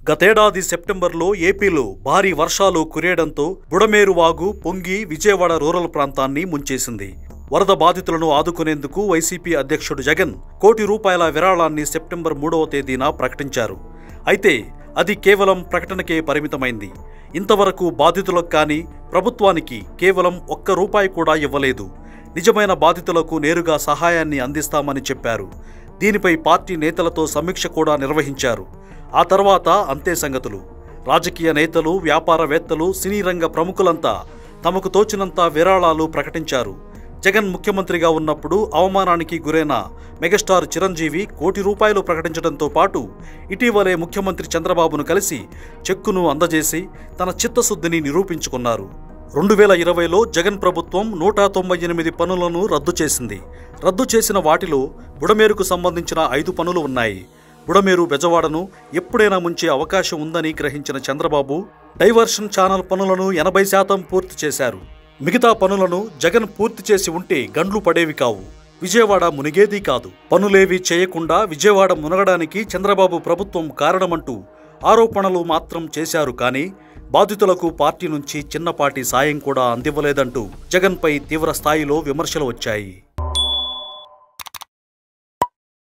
గతేడాది సెప్టెంబర్లో ఏపీలో భారీ వర్షాలు కురియడంతో బుడమేరు వాగు పొంగి విజయవాడ రూరల్ ప్రాంతాన్ని ముంచేసింది. వరద బాధితులను ఆదుకునేందుకు వైసీపీ అధ్యక్షుడు జగన్ ₹1 కోటి విరాళాన్ని సెప్టెంబర్ 3వ తేదీన ప్రకటించారు. అయితే అది కేవలం ప్రకటనకే పరిమితమైంది. ఇంతవరకు బాధితులకు కానీ ప్రభుత్వానికి కేవలం ₹1 కూడా ఇవ్వలేదు. నిజమైన బాధితులకు నేరుగా సహాయాన్ని అందిస్తామని చెప్పారు. దీనిపై పార్టీ నేతలతో సమీక్ష కూడా నిర్వహించారు. ఆ తర్వాత అంతే సంగతులు. రాజకీయ నేతలు, వ్యాపారవేత్తలు, సినీ రంగ ప్రముఖులంతా తమకు తోచినంత విరాళాలు ప్రకటించారు. జగన్ ముఖ్యమంత్రిగా ఉన్నప్పుడు అవమానానికి గురైన మెగాస్టార్ చిరంజీవి ₹1 కోటి ప్రకటించడంతో పాటు ఇటీవలే ముఖ్యమంత్రి చంద్రబాబును కలిసి చెక్కును అందజేసి తన చిత్తశుద్ధిని నిరూపించుకున్నారు. 2020లో జగన్ ప్రభుత్వం 198 పనులను రద్దు చేసింది. రద్దు చేసిన వాటిలో బుడమేరుకు సంబంధించిన 5 పనులు ఉన్నాయి. బుడమేరు బెజవాడను ఎప్పుడైనా ముంచే అవకాశం ఉందని గ్రహించిన చంద్రబాబు డైవర్షన్ ఛానల్ పనులను 80% పూర్తి చేశారు. మిగతా పనులను జగన్ పూర్తి చేసి ఉంటే గండ్లు పడేవి కావు, విజయవాడ మునిగేది కాదు. పనులేవి చేయకుండా విజయవాడ మునగడానికి చంద్రబాబు ప్రభుత్వం కారణమంటూ ఆరోపణలు మాత్రం చేశారు. కానీ బాధితులకు పార్టీ నుంచి చిన్నపాటి సాయం కూడా అందివ్వలేదంటూ జగన్పై తీవ్ర స్థాయిలో విమర్శలు వచ్చాయి.